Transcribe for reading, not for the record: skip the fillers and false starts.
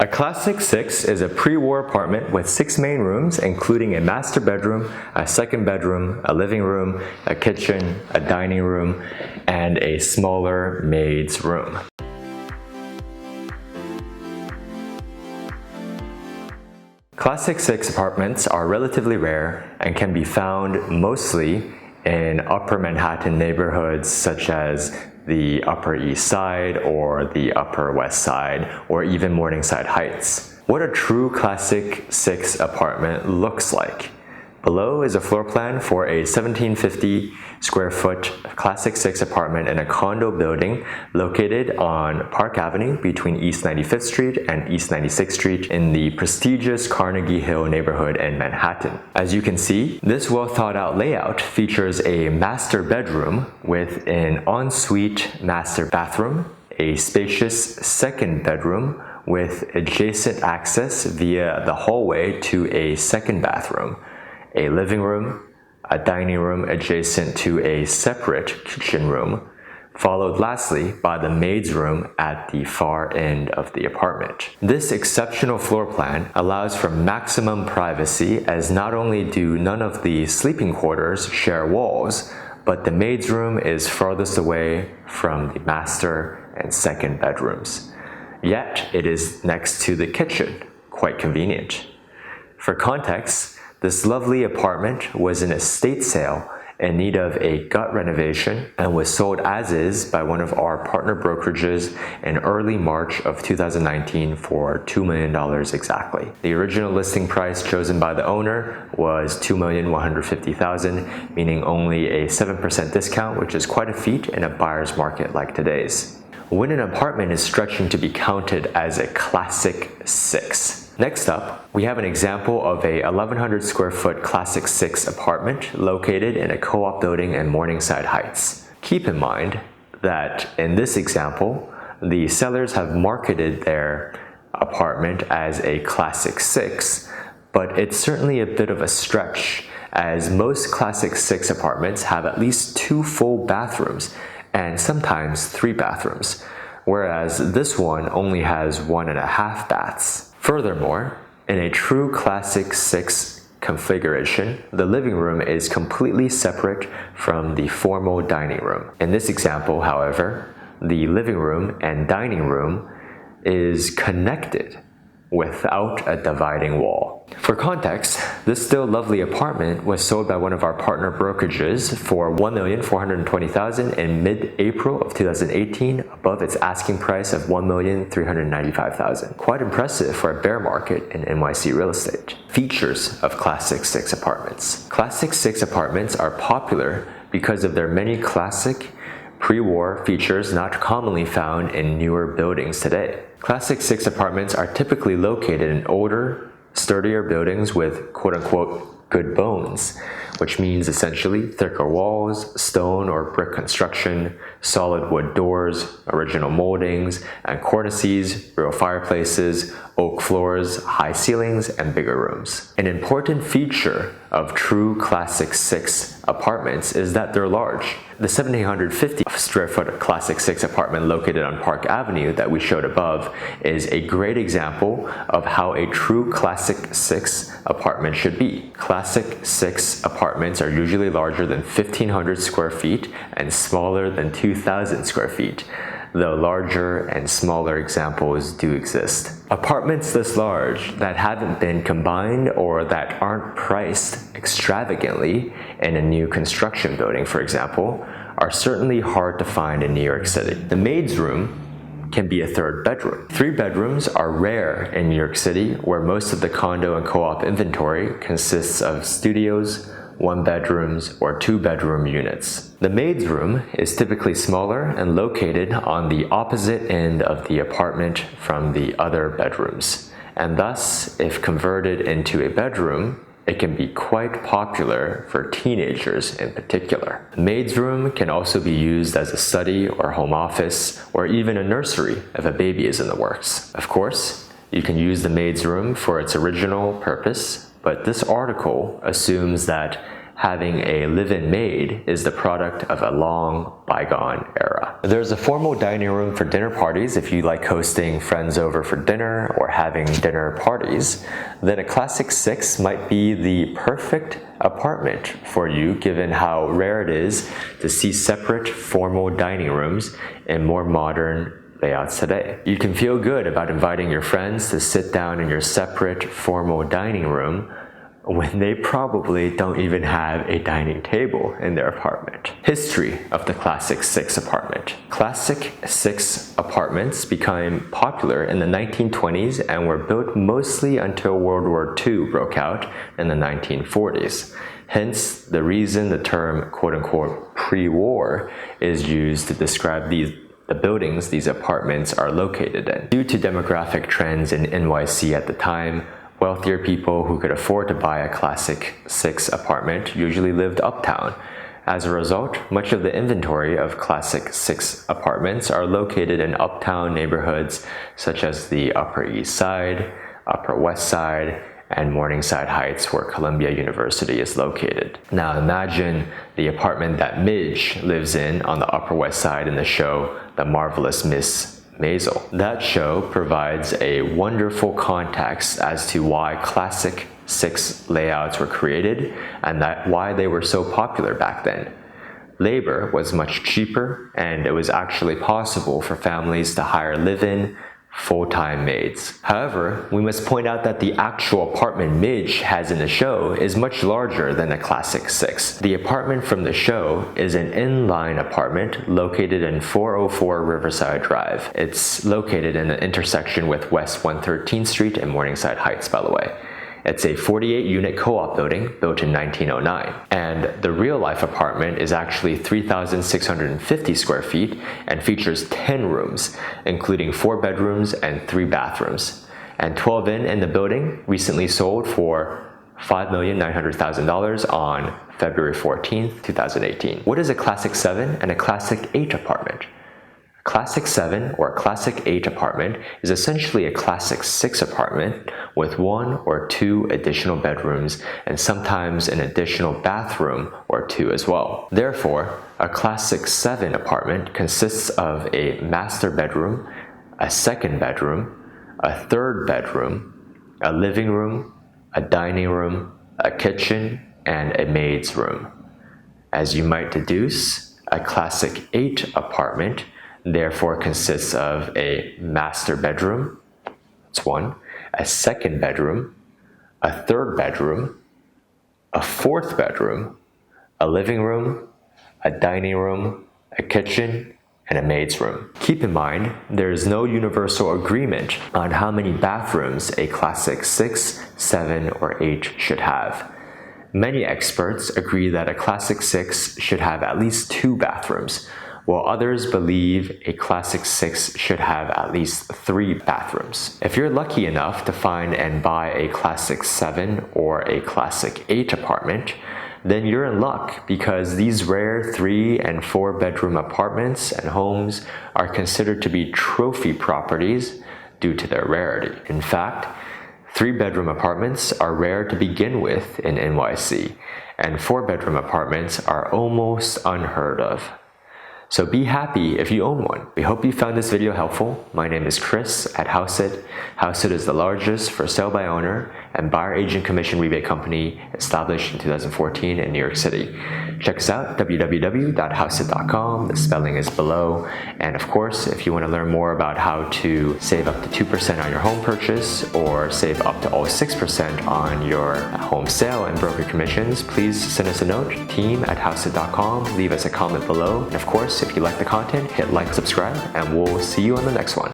A Classic 6 is a pre-war apartment with 6 main rooms, including a master bedroom, a second bedroom, a living room, a kitchen, a dining room, and a smaller maid's room. Classic 6 apartments are relatively rare and can be found mostly in Upper Manhattan neighborhoods such as the Upper East Side or the Upper West Side or even Morningside Heights. What a true Classic 6 apartment looks like. Below is a floor plan for a 1750 square foot Classic 6 apartment in a condo building located on Park Avenue between East 95th Street and East 96th Street in the prestigious Carnegie Hill neighborhood in Manhattan. As you can see, this well thought out layout features a master bedroom with an ensuite master bathroom, a spacious second bedroom with adjacent access via the hallway to a second bathroom, a living room, a dining room adjacent to a separate kitchen room, followed lastly by the maid's room at the far end of the apartment. This exceptional floor plan allows for maximum privacy, as not only do none of the sleeping quarters share walls, but the maid's room is farthest away from the master and second bedrooms. Yet it is next to the kitchen, quite convenient. For context, this lovely apartment was an estate sale in need of a gut renovation and was sold as is by one of our partner brokerages in early March of 2019 for $2 million exactly. The original listing price chosen by the owner was $2,150,000, meaning only a 7% discount, which is quite a feat in a buyer's market like today's. When an apartment is stretching to be counted as a Classic 6. Next up, we have an example of a 1,100 square foot Classic 6 apartment located in a co-op building in Morningside Heights. Keep in mind that in this example, the sellers have marketed their apartment as a Classic 6, but it's certainly a bit of a stretch, as most Classic 6 apartments have at least 2 full bathrooms and sometimes 3 bathrooms, whereas this one only has 1.5 baths. Furthermore, in a true Classic 6 configuration, the living room is completely separate from the formal dining room. In this example, however, the living room and dining room is connected without a dividing wall. For context, this still lovely apartment was sold by one of our partner brokerages for $1,420,000 in mid-April of 2018, above its asking price of $1,395,000. Quite impressive for a bear market in NYC real estate. Features of Classic 6 apartments. Classic 6 apartments are popular because of their many classic pre-war features not commonly found in newer buildings today. Classic 6 apartments are typically located in older, sturdier buildings with quote-unquote good bones, which means essentially thicker walls, stone or brick construction, solid wood doors, original moldings and cornices, real fireplaces, oak floors, high ceilings, and bigger rooms. An important feature of true Classic 6 apartments is that they're large. The 1,750 square foot Classic 6 apartment located on Park Avenue that we showed above is a great example of how a true Classic 6 apartment should be. Classic 6 apartments are usually larger than 1,500 square feet and smaller than 2,000 square feet, though larger and smaller examples do exist. Apartments this large that haven't been combined or that aren't priced extravagantly in a new construction building, for example, are certainly hard to find in New York City. The maid's room can be a third bedroom. 3 bedrooms are rare in New York City, where most of the condo and co-op inventory consists of studios, 1 bedrooms, or 2 bedroom units. The maid's room is typically smaller and located on the opposite end of the apartment from the other bedrooms, and thus, if converted into a bedroom, it can be quite popular for teenagers in particular. The maid's room can also be used as a study or home office, or even a nursery if a baby is in the works. Of course, you can use the maid's room for its original purpose, but this article assumes that having a live-in maid is the product of a long bygone era. There's a formal dining room for dinner parties if you like hosting friends over for dinner or having dinner parties. Then a Classic 6 might be the perfect apartment for you given how rare it is to see separate formal dining rooms in more modern layouts today. You can feel good about inviting your friends to sit down in your separate formal dining room when they probably don't even have a dining table in their apartment. History of the Classic 6 apartment. Classic 6 apartments became popular in the 1920s and were built mostly until World War II broke out in the 1940s. Hence, the reason the term quote-unquote pre-war is used to describe the buildings these apartments are located in. Due to demographic trends in NYC at the time, wealthier people who could afford to buy a Classic 6 apartment usually lived uptown. As a result, much of the inventory of Classic 6 apartments are located in uptown neighborhoods such as the Upper East Side, Upper West Side, and Morningside Heights, where Columbia University is located. Now imagine the apartment that Midge lives in on the Upper West Side in the show The Marvelous Miss Maisel. That show provides a wonderful context as to why Classic 6 layouts were created and why they were so popular back then. Labor was much cheaper, and it was actually possible for families to hire live-in, full-time maids. However, we must point out that the actual apartment Midge has in the show is much larger than the Classic 6. The apartment from the show is an inline apartment located in 404 Riverside Drive. It's located in the intersection with West 113th Street and Morningside Heights, by the way. It's a 48-unit co-op building built in 1909. And the real-life apartment is actually 3,650 square feet and features 10 rooms, including 4 bedrooms and 3 bathrooms. And 12 in the building recently sold for $5,900,000 on February 14th, 2018. What is a Classic 7 and a Classic 8 apartment? Classic 7 or Classic 8 apartment is essentially a Classic 6 apartment with 1 or 2 additional bedrooms and sometimes an additional bathroom or 2 as well. Therefore, a Classic 7 apartment consists of a master bedroom, a second bedroom, a third bedroom, a living room, a dining room, a kitchen, and a maid's room. As you might deduce, a Classic 8 apartment therefore consists of a master bedroom, that's 1, a second bedroom, a third bedroom, a fourth bedroom, a living room, a dining room, a kitchen, and a maid's room. Keep in mind, there is no universal agreement on how many bathrooms a Classic 6, 7, or 8 should have. Many experts agree that a Classic 6 should have at least 2 bathrooms, while others believe a Classic 6 should have at least 3 bathrooms. If you're lucky enough to find and buy a Classic 7 or a Classic 8 apartment, then you're in luck because these rare 3 and 4 bedroom apartments and homes are considered to be trophy properties due to their rarity. In fact, 3 bedroom apartments are rare to begin with in NYC, and 4 bedroom apartments are almost unheard of. So be happy if you own one. We hope you found this video helpful. My name is Chris at Hauseit. Hauseit is the largest for sale by owner and buyer agent commission rebate company established in 2014 in New York City. Check us out, www.hauseit.com. The spelling is below. And of course, if you want to learn more about how to save up to 2% on your home purchase or save up to all 6% on your home sale and broker commissions, please send us a note, team@hauseit.com. Leave us a comment below. And of course, if you like the content, hit like, subscribe, and we'll see you on the next one.